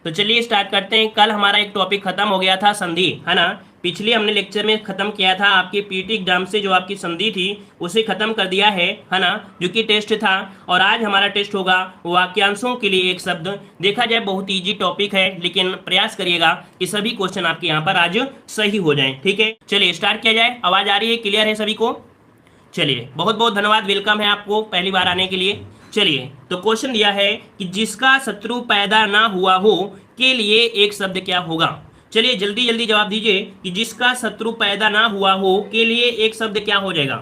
तो चलिए स्टार्ट करते हैं। कल हमारा एक टॉपिक खत्म हो गया था, संधि, है ना। पिछले हमने लेक्चर में खत्म किया था आपके पीटी एग्जाम से जो आपकी संधि थी उसे खत्म कर दिया है ना, जो कि टेस्ट था। और आज हमारा टेस्ट होगा वाक्यांशों के लिए एक शब्द। देखा जाए बहुत इजी टॉपिक है, लेकिन प्रयास करिएगा कि सभी क्वेश्चन आपके यहाँ पर आज सही हो जाएं। ठीक है, चलिए स्टार्ट किया जाए। आवाज आ रही है, क्लियर है सभी को? चलिए, बहुत बहुत धन्यवाद, वेलकम है आपको पहली बार आने के लिए। चलिए, तो क्वेश्चन दिया है कि जिसका शत्रु पैदा ना हुआ हो के लिए एक शब्द क्या होगा। चलिए जल्दी जल्दी जवाब दीजिए कि जिसका शत्रु पैदा ना हुआ हो के लिए एक शब्द क्या हो जाएगा।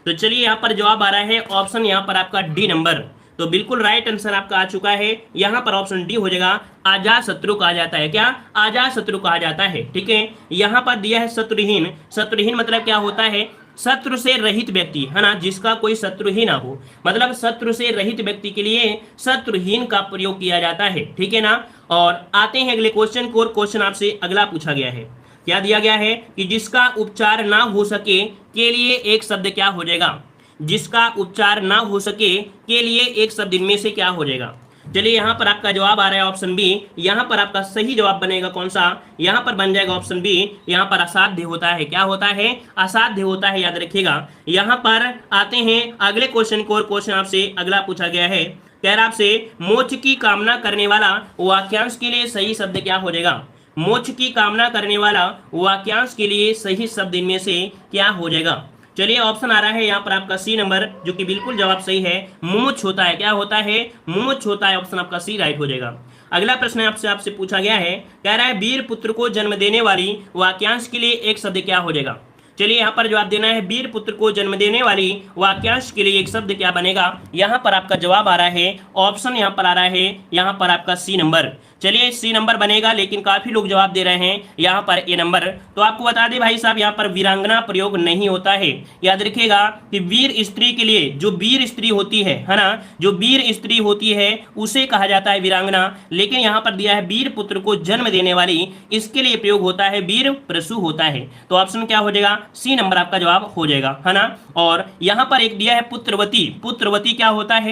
तो चलिए यहाँ पर जवाब आ रहा है ऑप्शन यहाँ पर आपका डी नंबर। तो बिल्कुल राइट आंसर आपका आ चुका है। यहाँ पर ऑप्शन डी हो जाएगा, आजाद शत्रु कहा जाता है। क्या? आजाद शत्रु कहा जाता है। ठीक है, यहाँ पर दिया है शत्रुहीन। शत्रुहीन मतलब क्या होता है? शत्रु से रहित व्यक्ति, है ना, जिसका कोई शत्रु ही ना हो। मतलब शत्रु से रहित व्यक्ति के लिए शत्रुहीन का प्रयोग किया जाता है। ठीक है ना। और आते हैं अगले क्वेश्चन को। और क्वेश्चन आपसे अगला पूछा गया है, क्या दिया गया है कि जिसका उपचार ना हो सके के लिए एक शब्द क्या हो जाएगा। जिसका उपचार ना हो सके के लिए एक शब्द इनमें से क्या हो जाएगा। चलिए यहाँ पर आपका जवाब आ रहा है ऑप्शन बी। यहाँ पर आपका सही जवाब बनेगा कौन सा? यहाँ पर बन जाएगा ऑप्शन बी। यहाँ पर असाध्य होता है। क्या होता है? असाध्य होता है, याद रखिएगा। यहाँ पर आते हैं अगले क्वेश्चन को। और क्वेश्चन आपसे अगला पूछा गया है, कह रहा आपसे मोक्ष की कामना करने वाला वाक्यांश के लिए सही शब्द क्या हो जाएगा। मोक्ष की कामना करने वाला वाक्यांश के लिए सही शब्द इनमें से क्या हो जाएगा। चलिए ऑप्शन आ रहा है यहाँ पर आपका सी नंबर, जो कि बिल्कुल जवाब सही है। मुमुक्ष होता है। क्या होता है? मुमुक्ष होता है। ऑप्शन आपका सी राइट हो जाएगा। अगला प्रश्न आपसे पूछा गया है, कह रहा है वीर पुत्र को जन्म देने वाली वाक्यांश के लिए एक शब्द क्या हो जाएगा। चलिए यहाँ पर जवाब देना है, वीर पुत्र को जन्म देने वाली वाक्यांश के लिए एक शब्द क्या बनेगा। यहाँ पर आपका जवाब आ रहा है, ऑप्शन यहाँ पर आ रहा है, यहाँ पर आपका सी नंबर। चलिए सी नंबर बनेगा, लेकिन काफी लोग जवाब दे रहे हैं यहाँ पर ए नंबर। तो आपको बता दें भाई साहब, यहाँ पर वीरांगना प्रयोग नहीं होता है। याद रखिएगा कि वीर स्त्री के लिए, जो वीर स्त्री होती है ना, जो वीर स्त्री होती है उसे कहा जाता है वीरांगना। लेकिन यहाँ पर दिया है वीर पुत्र को जन्म देने वाली, इसके लिए प्रयोग होता है वीर प्रसू होता है। तो ऑप्शन क्या हो जाएगा? सी नंबर आपका जवाब हो जाएगा, है ना। और यहाँ पर एक दिया है पुत्रवती। पुत्रवती क्या होता है?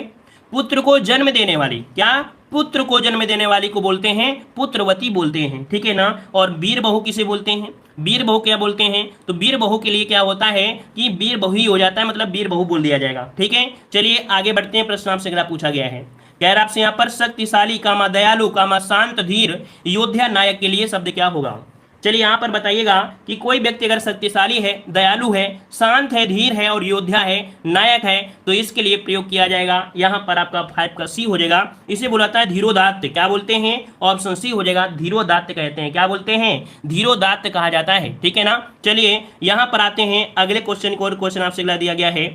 पुत्र को जन्म देने वाली। क्या? पुत्र को जन्म देने वाली को बोलते हैं पुत्रवती बोलते हैं। ठीक है ना। और वीर बहू किसे बोलते हैं? वीर बहू क्या बोलते हैं? तो वीर बहू के लिए क्या होता है कि वीर बहू ही हो जाता है, मतलब वीर बहू बोल दिया जाएगा। ठीक है, चलिए आगे बढ़ते हैं। प्रश्न आपसे अगला पूछा गया है, कह रहा आपसे यहाँ पर शक्तिशाली कामा दयालु कामा शांत धीर योद्धा नायक के लिए शब्द क्या होगा। चलिए यहाँ पर बताइएगा कि कोई व्यक्ति अगर शक्तिशाली है, दयालु है, शांत है, धीर है और योद्धा है, नायक है, तो इसके लिए प्रयोग किया जाएगा। यहाँ पर आपका 5 का सी हो जाएगा। इसे बोलाता है धीरोदात्त। क्या बोलते हैं? ऑप्शन सी हो जाएगा, धीरोदात्त कहते हैं। क्या बोलते हैं? धीरोदात्त कहा जाता है। ठीक है ना। चलिए यहाँ पर आते हैं अगले क्वेश्चन को। और क्वेश्चन आपसे अगला दिया गया है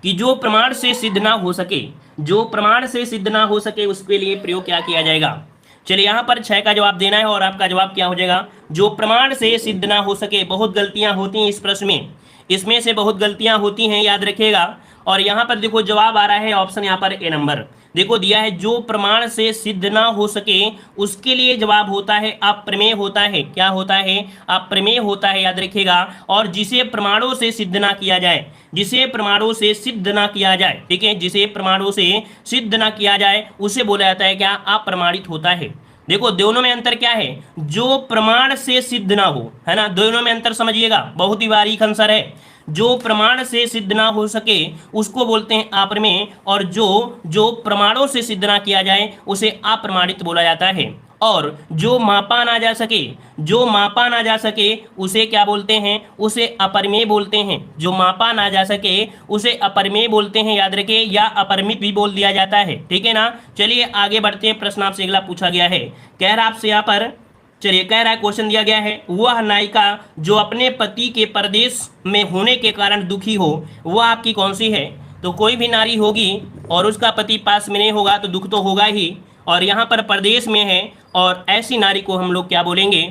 कि जो प्रमाण से सिद्ध ना हो सके, जो प्रमाण से सिद्ध ना हो सके उसके लिए प्रयोग क्या किया जाएगा। चलिए यहाँ पर 6 का जवाब देना है और आपका जवाब क्या हो जाएगा? जो प्रमाण से सिद्ध ना हो सके। बहुत गलतियां होती हैं इस प्रश्न में, इसमें से बहुत गलतियां होती हैं, याद रखिएगा। और यहाँ पर देखो जवाब आ रहा है ऑप्शन यहाँ पर ए नंबर। देखो दिया है जो प्रमाण से सिद्ध ना हो सके उसके लिए जवाब होता है अप्रमेय होता है। क्या होता है? अप्रमेय होता है, याद रखिएगा। और जिसे प्रमाणों से सिद्ध ना किया जाए, जिसे प्रमाणों से सिद्ध ना किया जाए, ठीक है, जिसे प्रमाणों से सिद्ध ना किया जाए उसे बोला जाता है क्या? अप्रमाणित होता है। देखो दोनों में अंतर क्या है? जो प्रमाण से सिद्ध ना हो, है ना, दोनों में अंतर समझिएगा, बहुत ही बारीक आंसर है। जो प्रमाण से सिद्ध ना हो सके उसको बोलते हैं अप्रमेय, और जो प्रमाणों से सिद्ध ना किया जाए उसे अप्रमाणित बोला जाता है। और जो मापा ना जा सके, जो मापा ना जा सके उसे क्या बोलते हैं? उसे अपरिमेय बोलते हैं। जो मापा ना जा सके उसे अपरिमेय बोलते हैं, याद रखें, या अपरिमित भी बोल दिया जाता है। ठीक है ना। चलिए आगे बढ़ते हैं। प्रश्न आपसे अगला पूछा गया है, कह रहा आपसे यहाँ पर, चलिए कह रहा है क्वेश्चन दिया गया है, वह नायिका जो अपने पति के परदेश में होने के कारण दुखी हो वह आपकी कौन सी है। तो कोई भी नारी होगी और उसका पति पास में नहीं होगा तो दुख तो होगा ही, और यहाँ पर परदेश में है, और ऐसी नारी को हम लोग क्या बोलेंगे।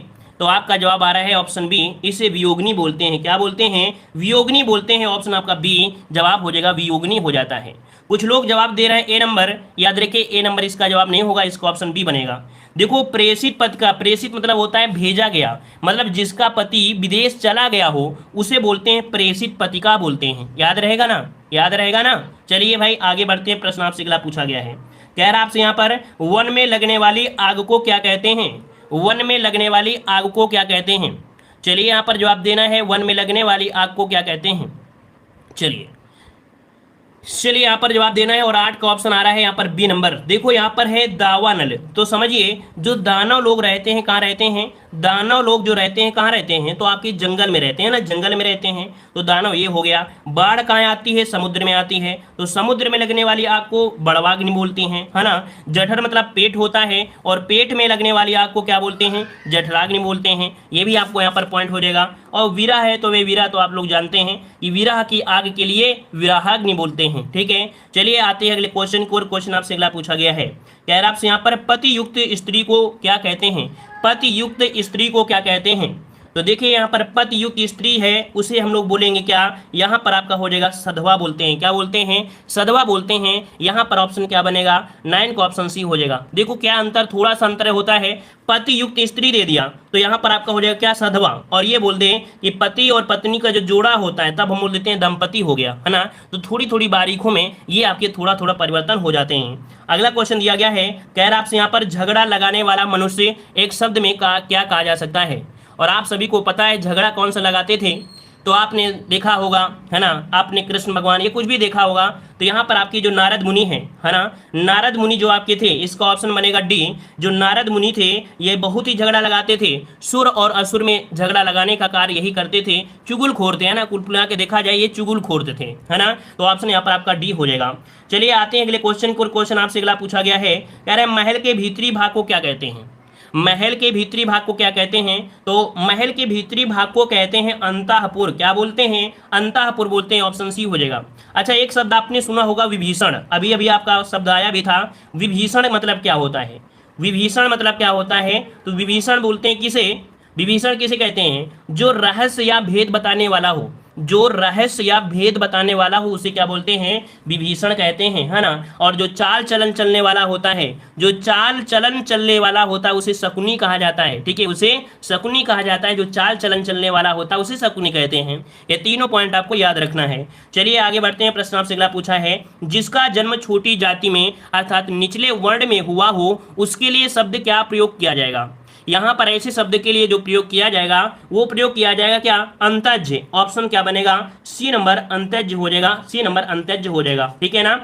तो आपका जवाब आ रहा है ऑप्शन बी, इसे वियोगिनी बोलते हैं। क्या बोलते हैं? वियोगिनी बोलते हैं। ऑप्शन आपका बी जवाब हो जाएगा, वियोगिनी हो जाता है। कुछ लोग जवाब दे रहे हैं ए नंबर, याद रखिए ए नंबर इसका जवाब नहीं होगा, इसका ऑप्शन बी बनेगा। देखो प्रेषित पद का, प्रेषित मतलब होता है भेजा गया, मतलब जिसका पति विदेश चला गया हो उसे बोलते हैं प्रेषित पतिका बोलते हैं। याद रहेगा ना, याद रहेगा ना। चलिए भाई आगे बढ़ते हैं। प्रश्न आपसे अगला पूछा गया है, कह रहा आपसे यहाँ पर वन में लगने वाली आग को क्या कहते हैं, वन में लगने वाली आग को क्या कहते हैं। चलिए यहाँ पर जवाब देना है, वन में लगने वाली आग को क्या कहते हैं। चलिए यहाँ पर जवाब देना है और 8 का ऑप्शन आ रहा है यहाँ पर बी नंबर। देखो यहाँ पर है दावानल। तो समझिए जो दानव लोग रहते हैं कहाँ रहते हैं, दानव लोग जो रहते हैं कहाँ रहते हैं, तो आपके जंगल में रहते हैं ना, जंगल में रहते हैं, तो दानव ये हो गया। बाढ़ कहाँ आती है, समुद्र में आती है, तो समुद्र में लगने वाली आग को बड़वाग्नि बोलती हैं, है ना। जठर मतलब पेट होता है, और पेट में लगने वाली आग को क्या बोलते हैं, जठराग्नि बोलते हैं। ये भी आपको यहाँ पर पॉइंट हो जाएगा। और वीरा है तो वे वीरा तो आप लोग जानते हैं कि विरह की आग के लिए विराहाग्नि बोलते हैं, ठीक है। चलिए आते हैं अगले क्वेश्चन को, और क्वेश्चन आपसे अगला पूछा गया है, कह रहा आपसे यहाँ पर पति युक्त स्त्री को क्या कहते हैं, पति युक्त स्त्री को क्या कहते हैं। तो देखिए यहाँ पर पति युक्त स्त्री है, उसे हम लोग बोलेंगे क्या, यहाँ पर आपका हो जाएगा सधवा बोलते हैं। क्या बोलते हैं, सधवा बोलते हैं। यहाँ पर ऑप्शन क्या बनेगा, 9 का ऑप्शन सी हो जाएगा। देखो क्या अंतर, थोड़ा सा अंतर होता है। पति युक्त स्त्री दे दिया तो यहाँ पर आपका हो जाएगा क्या, सधवा। और ये बोल दें कि पति और पत्नी का जो जोड़ा होता है तब हम बोल देते हैं दंपति हो गया, है ना। तो थोड़ी थोड़ी बारीकों में ये आपके थोड़ा थोड़ा परिवर्तन हो जाते हैं। अगला क्वेश्चन दिया गया है, कह रहा आपसे यहाँ पर झगड़ा लगाने वाला मनुष्य एक शब्द में क्या कहा जा सकता है। और आप सभी को पता है झगड़ा कौन सा लगाते थे, तो आपने देखा होगा, है ना, आपने कृष्ण भगवान ये कुछ भी देखा होगा। तो यहाँ पर आपकी जो नारद मुनि है ना, नारद मुनि जो आपके थे, इसका ऑप्शन बनेगा डी। जो नारद मुनि थे ये बहुत ही झगड़ा लगाते थे, सुर और असुर में झगड़ा लगाने का कार्य यही करते थे, चुगलखोर थे, है ना। कुल मिला के देखा जाए ये चुगलखोर थे, है ना। तो ऑप्शन यहाँ पर आपका डी हो जाएगा। चलिए आते हैं अगले क्वेश्चन को। क्वेश्चन आपसे अगला पूछा गया है, कह रहे हैं महल के भीतरी भाग को क्या कहते हैं, महल के भीतरी भाग को क्या कहते हैं। तो महल के भीतरी भाग को कहते हैं अंतःपुर। क्या बोलते हैं, अंतःपुर बोलते हैं। ऑप्शन सी हो जाएगा। अच्छा एक शब्द आपने सुना होगा विभीषण, अभी अभी आपका शब्द आया भी था। विभीषण मतलब क्या होता है, विभीषण मतलब क्या होता है, तो विभीषण बोलते हैं किसे, विभीषण किसे कहते हैं, जो रहस्य या भेद बताने वाला हो, जो रहस्य या भेद बताने वाला हो उसे क्या बोलते हैं, विभीषण कहते हैं, है ना। और जो चाल चलन चलने वाला होता है, जो चाल चलन चलने वाला होता है उसे शकुनी कहा जाता है, ठीक है, उसे शकुनी कहा जाता है। जो चाल चलन चलने वाला होता है उसे शकुनी कहते हैं। ये तीनों पॉइंट आपको याद रखना है। चलिए आगे बढ़ते हैं। प्रश्न आपसे अगला पूछा है, जिसका जन्म छोटी जाति में अर्थात निचले वर्ण में हुआ हो उसके लिए शब्द क्या प्रयोग किया जाएगा। यहाँ पर ऐसे शब्द के लिए जो प्रयोग किया जाएगा वो प्रयोग किया जाएगा क्या, अंतज्य। ऑप्शन क्या बनेगा, सी नंबर अंतज्य हो जाएगा, सी नंबर अंतज्य हो जाएगा, ठीक है ना।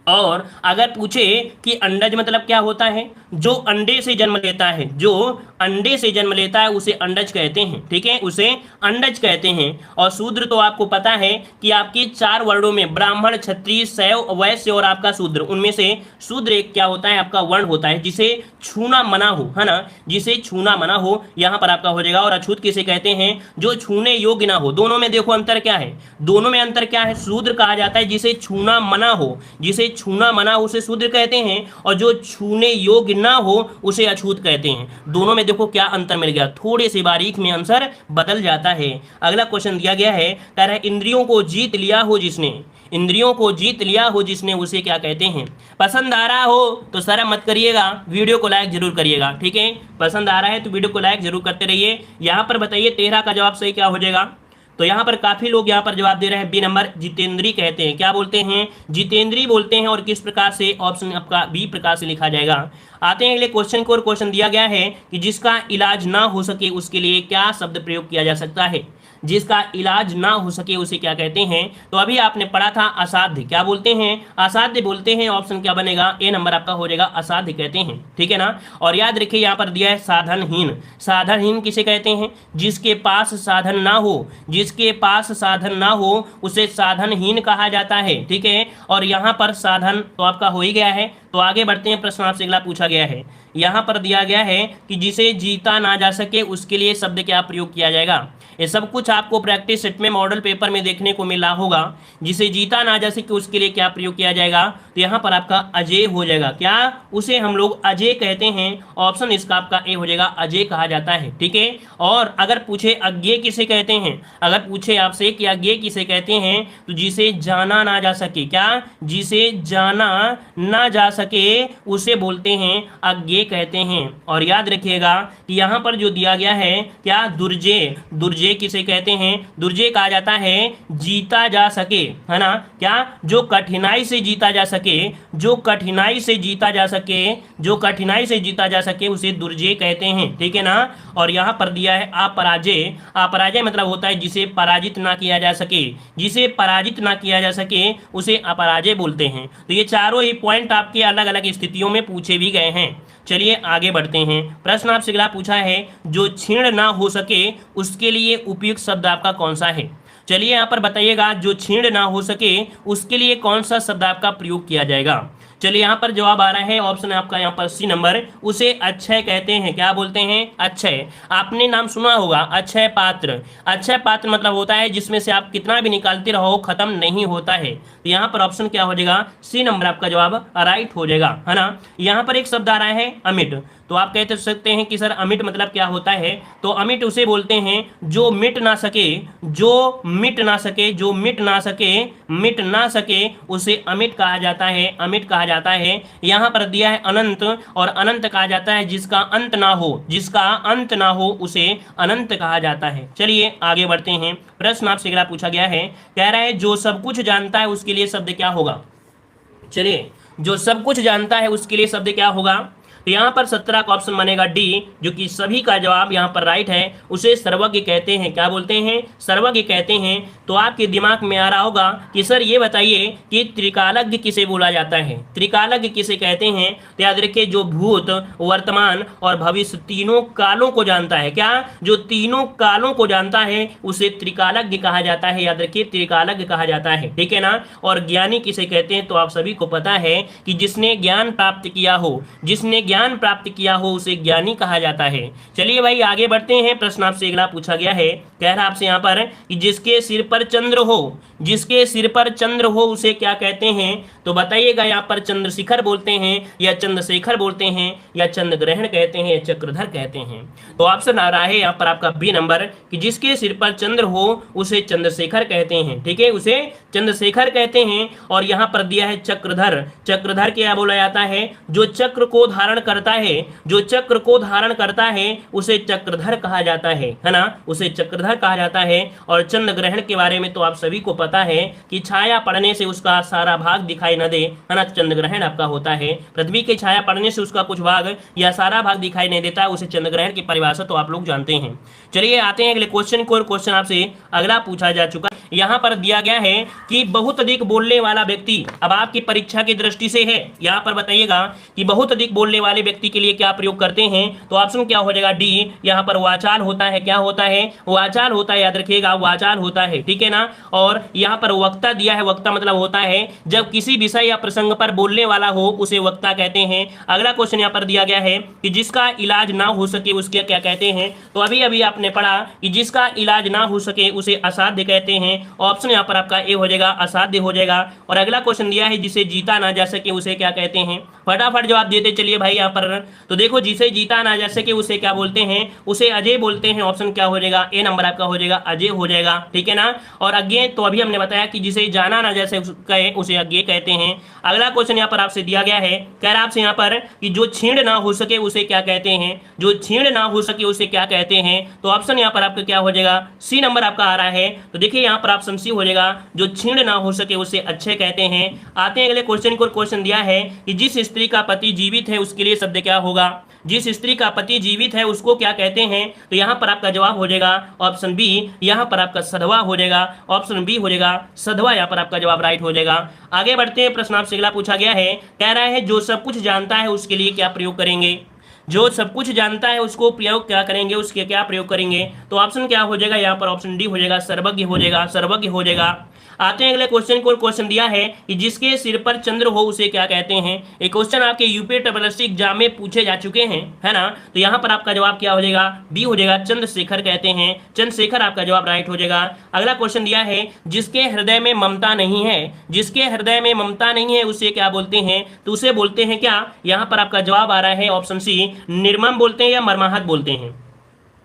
और अगर पूछे कि अंडज मतलब क्या होता है, जो अंडे से जन्म लेता है, जो अंडे से जन्म लेता है उसे अंडज कहते हैं, ठीक है, उसे अंडज कहते हैं। और शूद्र तो आपको पता है कि आपके 4 वर्णों में ब्राह्मण, क्षत्रिय, शैव, वैश्य और आपका शूद्र, उनमें से शूद्र एक क्या होता है, आपका वर्ण होता है जिसे छूना मना हो, है ना, जिसे छूना मना हो, यहाँ पर आपका हो जाएगा। और अछूत किसे कहते हैं, जो छूने योग्य ना हो। दोनों में देखो अंतर क्या है, दोनों में अंतर क्या है, शूद्र कहा जाता है जिसे छूना मना हो, जिसे छूना मना हो उसे शूद्र कहते हैं, और जो छूने योग्य ना हो उसे अछूत कहते हैं। दोनों में देखो क्या अंतर मिल गया, थोड़े से बारीक में आंसर बदल जाता है। अगला क्वेश्चन दिया गया है, कह रहा है इंद्रियों को जीत लिया हो जिसने, इंद्रियों को जीत लिया हो जिसने उसे क्या कहते हैं। पसंद आ रहा हो तो शर्म मत करिएगा, वीडियो को लाइक जरूर करिएगा, ठीक है। पसंद आ रहा है तो वीडियो को लाइक जरूर करते रहिए। यहाँ पर बताइए 13 का जवाब सही क्या हो जाएगा। तो यहाँ पर काफी लोग यहाँ पर जवाब दे रहे हैं बी नंबर, जितेंद्री कहते हैं। क्या बोलते हैं, जितेंद्री बोलते हैं। और किस प्रकार से, ऑप्शन आपका बी प्रकार से लिखा जाएगा। आते हैं अगले क्वेश्चन को। और क्वेश्चन दिया गया है कि जिसका इलाज ना हो सके उसके लिए क्या शब्द प्रयोग किया जा सकता है। जिसका इलाज ना हो सके उसे क्या कहते हैं। तो अभी आपने पढ़ा था असाध्य, क्या बोलते हैं, असाध्य बोलते हैं। ऑप्शन क्या बनेगा, ए नंबर आपका हो जाएगा, असाध्य कहते हैं, ठीक है ना। और याद रखिए यहाँ पर दिया है साधनहीन। साधनहीन किसे कहते हैं, जिसके पास साधन ना हो, जिसके पास साधन ना हो उसे साधनहीन कहा जाता है, ठीक है। और यहाँ पर साधन तो आपका हो ही गया है। तो आगे बढ़ते हैं। प्रश्न आपसे अगला पूछा गया है, यहाँ पर दिया गया है कि जिसे जीता ना जा सके उसके लिए शब्द क्या प्रयोग किया जाएगा। ये सब कुछ आपको प्रैक्टिस सेट में मॉडल पेपर में देखने को मिला होगा। जिसे जीता ना जा सके उसके लिए क्या प्रयोग किया जाएगा। तो यहाँ पर आपका अजय हो जाएगा। क्या, उसे हम लोग अजय कहते हैं। ऑप्शन इसका आपका ए हो जाएगा, अजय कहा जाता है, ठीक है। और अगर पूछे अज्ञेय किसे कहते हैं, अगर पूछे आपसे कि अज्ञेय किसे कहते हैं, तो जिसे जाना ना जा सके। क्या, जिसे जाना ना जा सके उसे बोलते हैं अज्ञेय कहते हैं। और याद रखिएगा कि यहाँ पर जो दिया गया है क्या, दुर्जेय, दुर्जेय किसे कहते हैं, दुर्जेय कहा जाता है जीता जा सके, है ना, क्या, जो कठिनाई से जीता जा सके, जो कठिनाई से जीता जा सके, जो कठिनाई से जीता जा सके उसे दुर्जेय कहते हैं, ठीक है ना। और यहाँ पर दिया है अपराजय, अपराजय मतलब होता है जिसे पराजित ना किया जा सके, जिसे पराजित ना किया जा सके उसे अपराजय बोलते हैं। तो ये चारों ही पॉइंट आपके अलग अलग स्थितियों में पूछे भी गए हैं। चलिए आगे बढ़ते हैं। प्रश्न आपसे अगला पूछा है, जो क्षीण ना हो सके उसके लिए उपयुक्त शब्द आपका कौन सा है। चलिए यहाँ पर बताइएगा, जो क्षीण ना हो सके उसके लिए कौन सा शब्द आपका प्रयोग किया जाएगा। चलिए यहाँ पर जवाब आ रहा है, ऑप्शन है आपका यहाँ पर सी नंबर, उसे अक्षय कहते हैं। क्या बोलते हैं, अक्षय। आपने नाम सुना होगा अक्षय पात्र। अक्षय पात्र मतलब होता है जिसमें से आप कितना भी निकालते रहो खत्म नहीं होता है। तो यहाँ पर ऑप्शन क्या हो जाएगा, सी नंबर आपका जवाब राइट हो जाएगा, है ना। यहाँ पर एक शब्द आ रहा है अमिट। तो आप कहते सकते हैं कि सर अमिट मतलब क्या होता है, तो अमिट उसे बोलते हैं जो मिट ना सके, जो मिट ना सके, जो मिट ना सके, मिट ना सके उसे अमिट कहा जाता है, अमिट कहा जाता है। यहाँ पर दिया है अनंत, और अनंत कहा जाता है जिसका अंत ना हो, जिसका अंत ना हो उसे अनंत कहा जाता है। चलिए आगे बढ़ते हैं। प्रश्न आपसे अगला पूछा गया है, कह रहा है जो सब कुछ जानता है उसके लिए शब्द क्या होगा। चलिए, जो सब कुछ जानता है उसके लिए शब्द क्या होगा। तो यहाँ पर 17 का ऑप्शन बनेगा डी, जो कि सभी का जवाब यहाँ पर राइट है। उसे सर्वज्ञ कहते हैं। क्या बोलते हैं, सर्वज्ञ कहते हैं। तो आपके दिमाग में आ रहा होगा कि सर ये बताइए कि त्रिकालज्ञ किसे बोला जाता है, त्रिकालज्ञ किसे कहते हैं। तो याद रखिए, जो भूत, वर्तमान और भविष्य तीनों कालों को जानता है, क्या, जो तीनों कालों को जानता है उसे त्रिकालज्ञ कहा जाता है। याद रखिए, त्रिकालज्ञ कहा जाता है, ठीक है ना। और ज्ञानी किसे कहते हैं, तो आप सभी को पता है कि जिसने ज्ञान प्राप्त किया हो, जिसने ज्ञान प्राप्त किया हो उसे ज्ञानी कहा जाता है। चलिए भाई आगे बढ़ते हैं। प्रश्न आपसे अगला पूछा गया है, कह रहा आपसे यहाँ पर कि जिसके सिर पर चंद्र हो, जिसके सिर पर चंद्र हो उसे क्या कहते हैं। तो बताइएगा, यहाँ पर चंद्रशिखर बोलते हैं या चंद्रशेखर बोलते हैं या चंद्र ग्रहण कहते हैं या चक्रधर कहते हैं। तो ऑप्शन आ रहा है यहाँ पर आपका बी नंबर, कि जिसके सिर पर चंद्र हो उसे चंद्रशेखर कहते हैं, ठीक है, उसे चंद्रशेखर कहते हैं। और यहाँ पर दिया है चक्रधर। चक्रधर क्या बोला जाता है, जो चक्र को धारण करता है, जो चक्र को धारण करता है उसे चक्रधर कहा जाता है ना, उसे चक्रधर कहा जाता है। और चंद्र ग्रहण के बारे में तो आप सभी को पता है कि छाया पड़ने से उसका सारा भाग दिखाई न दे, है ना, चंद्र ग्रहण आपका होता है। पृथ्वी की छाया पड़ने से उसका कुछ भाग या सारा भाग दिखाई नहीं देता, उसे चंद्र ग्रहण की परिभाषा तो आप लोग जानते हैं। चलिए आते हैं अगले क्वेश्चन को। क्वेश्चन आपसे अगला पूछा जा चुका, यहाँ पर दिया गया है कि बहुत अधिक बोलने वाला व्यक्ति, अब आपकी परीक्षा की दृष्टि से है, यहाँ पर बताइएगा कि बहुत अधिक बोलने वाले व्यक्ति के लिए क्या प्रयोग करते हैं। तो ऑप्शन क्या हो जाएगा, डी। यहाँ पर वाचाल होता है। क्या होता है, वाचाल होता है, याद रखिएगा वाचाल होता है, ठीक है ना। और यहाँ पर वक्ता दिया है। वक्ता मतलब होता है जब किसी विषय या प्रसंग पर बोलने वाला हो उसे वक्ता कहते हैं। अगला क्वेश्चन यहाँ पर दिया गया है कि जिसका इलाज ना हो सके उसके क्या कहते हैं। तो अभी अभी आपने पढ़ा कि जिसका इलाज ना हो सके उसे असाध्य कहते हैं। ऑप्शन यहाँ पर आपका ए हो जाएगा, असाध्य हो जाएगा। और अगला क्वेश्चन दिया है जिसे जीता ना जा सके उसे क्या कहते हैं। फटाफट जवाब देते चलिए भाई यहाँ पर। तो देखो, जिसे जीता ना जा सके उसे क्या बोलते हैं, उसे अजय बोलते हैं। ऑप्शन क्या हो जाएगा, ए नंबर आपका हो जाएगा, अजय हो जाएगा, ठीक है ना। और अज्ञेय तो अभी हमने बताया कि जिसे जाना ना जा सके उसे अज्ञेय कहते हैं। अगला क्वेश्चन यहाँ पर आपसे दिया गया है, कह रहा आपसे यहाँ पर कि जो छीण ना हो सके उसे क्या कहते हैं, जो छीण ना हो सके उसे क्या कहते हैं। तो ऑप्शन यहाँ पर आपका क्या हो जाएगा, सी नंबर आपका आ रहा है। तो देखिए यहाँ पर ऑप्शन सी हो जाएगा, जो छीण ना हो सके उसे अच्छे कहते हैं। आते हैं अगले क्वेश्चन को। क्वेश्चन दिया है कि जिस स्त्री का पति जीवित है उसके लिए शब्द क्या होगा। जिस स्त्री का पति जीवित है उसको क्या कहते हैं। तो यहाँ पर आपका जवाब हो जाएगा ऑप्शन बी, यहाँ पर आपका सधवा हो जाएगा। ऑप्शन बी हो जाएगा सधवा, यहाँ पर आपका जवाब राइट हो जाएगा। आगे बढ़ते हैं। प्रश्न आपसे अगला पूछा गया है, कह रहा है जो सब कुछ जानता है उसके लिए क्या प्रयोग करेंगे। जो सब कुछ जानता है उसको प्रयोग क्या करेंगे, उसके क्या प्रयोग करेंगे। तो ऑप्शन क्या हो जाएगा, यहाँ पर ऑप्शन डी हो जाएगा, सर्वज्ञ हो जाएगा, सर्वज्ञ हो जाएगा। आते हैं अगले क्वेश्चन को। क्वेश्चन दिया है कि जिसके सिर पर चंद्र हो उसे क्या कहते हैं। एक क्वेश्चन आपके यूपीएससी एग्जाम में पूछे जा चुके हैं, है ना। तो यहाँ पर आपका जवाब क्या हो जाएगा, बी हो जाएगा, चंद्रशेखर कहते हैं। चंद्रशेखर आपका जवाब राइट हो जाएगा। अगला क्वेश्चन दिया है जिसके हृदय में ममता नहीं है, जिसके हृदय में ममता नहीं है उसे क्या बोलते हैं। तो उसे बोलते हैं क्या, यहाँ पर आपका जवाब आ रहा है ऑप्शन सी, निर्मम बोलते हैं या मर्माहत बोलते हैं।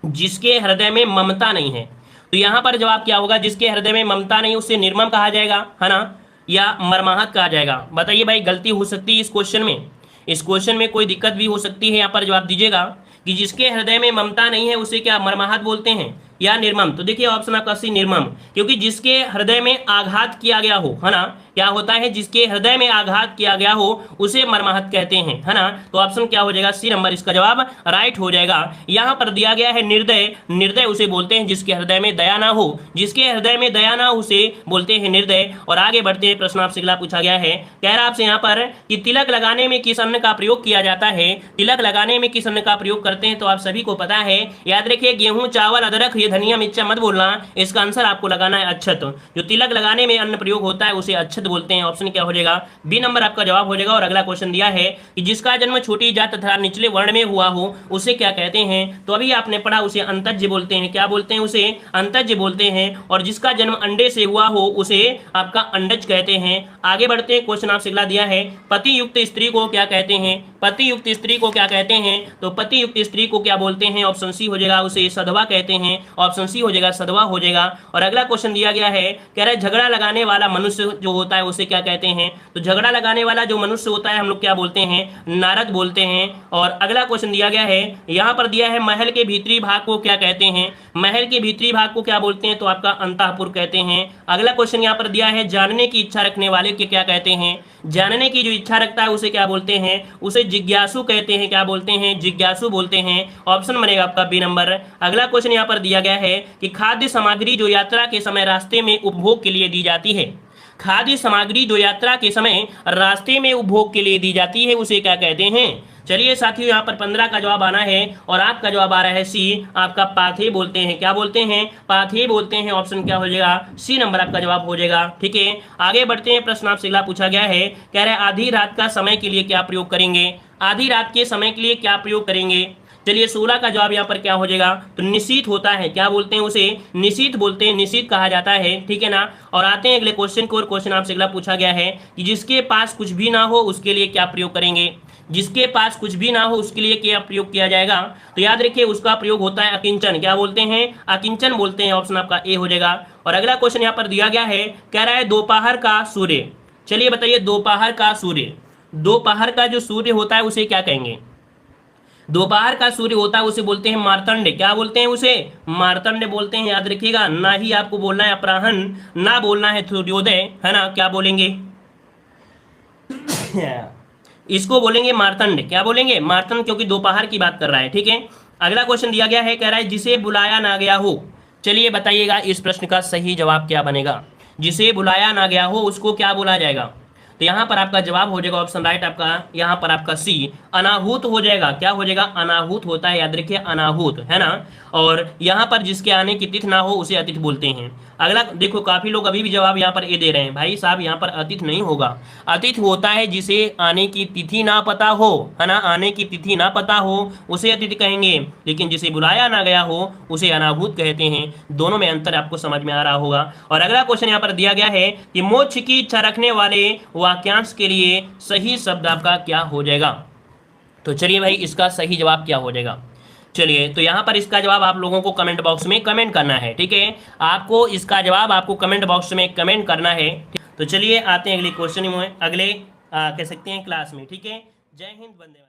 जिसके हृदय में ममता नहीं है, तो यहाँ पर जवाब क्या होगा, जिसके हृदय में ममता नहीं उसे निर्मम कहा जाएगा, है ना। या मरमाहत कहा जाएगा? बताइए भाई, गलती हो सकती है इस क्वेश्चन में, इस क्वेश्चन में कोई दिक्कत भी हो सकती है। यहाँ पर जवाब दीजिएगा कि जिसके हृदय में ममता नहीं है उसे क्या मरमाहत बोलते हैं या निर्मम? तो देखिए ऑप्शन आपका सी निर्मम, क्योंकि जिसके हृदय में आघात किया गया हो, है ना, क्या होता है, जिसके हृदय में आघात किया गया हो उसे मरमाहत कहते हैं, है ना। तो ऑप्शन क्या हो जाएगा? सी नंबर इसका जवाब राइट हो जाएगा। यहाँ पर दिया गया है निर्दय, निर्दय उसे बोलते हैं जिसके हृदय में दया ना हो, जिसके हृदय में दया ना उसे बोलते हैं निर्दय। और आगे बढ़ते हैं, प्रश्न आपसे अगला पूछा गया है, कह रहा आपसे यहाँ पर कि तिलक लगाने में किस अन्न का प्रयोग किया जाता है? तिलक लगाने में किस अन्न का प्रयोग करते हैं? तो आप सभी को पता है, याद रखिए, गेहूं, चावल, अदरक, ये धनिया, मिर्चा मत बोलना, इसका आंसर आपको लगाना है अक्षत। जो तिलक लगाने में अन्न प्रयोग होता है उसे अक्षत बोलते हैं। ऑप्शन क्या हो जाएगा? बी नंबर आपका जवाब हो जाएगा। और अगला क्वेश्चन दिया है कि जिसका जन्म छोटी जात तथा निचले वर्ण में हुआ हो उसे क्या कहते हैं? तो अभी आपने पढ़ा, उसे अंतज्य बोलते हैं। क्या बोलते हैं? उसे अंतज्य बोलते हैं। और जिसका जन्म अंडे से हुआ हो उसे आपका अंडज कहते हैं। आगे बढ़ते हैं, क्वेश्चन आपसे अगला दिया है, पति युक्त स्त्री को क्या कहते हैं? पति युक्त स्त्री को क्या कहते हैं? तो पति युक्त स्त्री को क्या बोलते हैं? ऑप्शन सी हो जाएगा, उसे सधवा कहते हैं। ऑप्शन सी हो जाएगा, सधवा हो जाएगा। और अगला क्वेश्चन दिया गया है, कह रहा है झगड़ा लगाने वाला मनुष्य जो होता है उसे क्या कहते हैं? तो झगड़ा लगाने वाला जो मनुष्य होता है हम लोग क्या बोलते हैं? नारद बोलते हैं। और अगला क्वेश्चन दिया गया है, यहाँ पर दिया है महल के भीतरी भाग को क्या कहते हैं? महल के भीतरी भाग को क्या बोलते हैं? तो आपका अंतःपुर कहते हैं। अगला क्वेश्चन यहाँ पर दिया है, जानने की इच्छा रखने वाले के क्या कहते हैं? जानने की जो इच्छा रखता है उसे क्या बोलते हैं? उसे जिज्ञासु कहते हैं। क्या बोलते हैं? जिज्ञासु बोलते हैं। ऑप्शन बनेगा आपका बी नंबर। अगला क्वेश्चन यहाँ पर दिया गया है कि खाद्य सामग्री जो यात्रा के समय रास्ते में उपभोग के लिए दी जाती है, खाद्य सामग्री जो यात्रा के समय रास्ते में उपभोग के लिए दी जाती है उसे क्या कहते हैं? चलिए साथियों, यहाँ पर 15 का जवाब आना है और आपका जवाब आ रहा है सी, आपका पाथे बोलते हैं। क्या बोलते हैं? पाथे बोलते हैं। ऑप्शन क्या हो जाएगा? सी नंबर आपका जवाब हो जाएगा। ठीक है, आगे बढ़ते हैं, प्रश्न आपसे अगला पूछा गया है, कह रहे हैं आधी रात का समय के लिए क्या प्रयोग करेंगे? आधी रात के समय के लिए क्या प्रयोग करेंगे? चलिए 16 का जवाब यहाँ पर क्या हो जाएगा? तो निशीथ होता है। क्या बोलते हैं? उसे निशीथ बोलते हैं, निशीथ कहा जाता है। ठीक है ना। और आते हैं अगले क्वेश्चन को, और क्वेश्चन आपसे अगला पूछा गया है कि जिसके पास कुछ भी ना हो उसके लिए क्या प्रयोग करेंगे? जिसके पास कुछ भी ना हो उसके लिए क्या प्रयोग किया जाएगा? तो याद रखिए उसका प्रयोग होता है अकिंचन। क्या बोलते हैं? अकिंचन बोलते हैं। ऑप्शन आपका ए हो जाएगा। और अगला क्वेश्चन यहाँ पर दिया गया है, कह रहा है दोपहर का सूर्य। चलिए बताइए, दोपहर का सूर्य, दोपहर का जो सूर्य होता है उसे क्या कहेंगे? दोपहर का सूर्य होता है उसे बोलते हैं मार्तंड। क्या बोलते हैं? उसे मार्तंड बोलते हैं। याद रखिएगा, ना ही आपको बोलना है अपराह्न, ना बोलना है सूर्योदय, है ना। क्या बोलेंगे? इसको बोलेंगे मार्तंड। क्या बोलेंगे? मार्तंड, क्योंकि दोपहर की बात कर रहा है। ठीक है, अगला क्वेश्चन दिया गया है, कह रहा है जिसे बुलाया ना गया हो। चलिए बताइएगा इस प्रश्न का सही जवाब क्या बनेगा? जिसे बुलाया ना गया हो उसको क्या बोला जाएगा? तो यहाँ पर आपका जवाब हो जाएगा, ऑप्शन राइट आपका यहाँ पर आपका सी, अनाहूत हो जाएगा। क्या हो जाएगा? अनाहूत होता है, याद रखिए अनाहूत, है ना। और यहाँ पर जिसके आने की तिथि ना हो उसे अतिथि बोलते हैं। अगला देखो, काफी लोग अभी भी जवाब यहाँ पर ए दे रहे हैं, भाई साहब यहाँ पर अतिथि नहीं होगा। अतिथि होता है जिसे आने की तिथि ना पता हो, है ना, आने की तिथि ना पता हो उसे अतिथि कहेंगे। लेकिन जिसे बुलाया ना गया हो उसे अनाहूत कहते हैं। दोनों में अंतर आपको समझ में आ रहा होगा। और अगला क्वेश्चन यहाँ पर दिया गया है कि मोक्ष की इच्छा रखने वाले वाक्यांश के लिए सही शब्द आपका क्या हो जाएगा? तो चलिए भाई, इसका सही जवाब क्या हो जाएगा? चलिए, तो यहाँ पर इसका जवाब आप लोगों को कमेंट बॉक्स में कमेंट करना है। ठीक है, आपको इसका जवाब आपको कमेंट बॉक्स में कमेंट करना है। तो चलिए आते हैं अगले क्वेश्चन में, अगले कह सकते हैं क्लास में। ठीक है, जय हिंद, वंदे मातरम।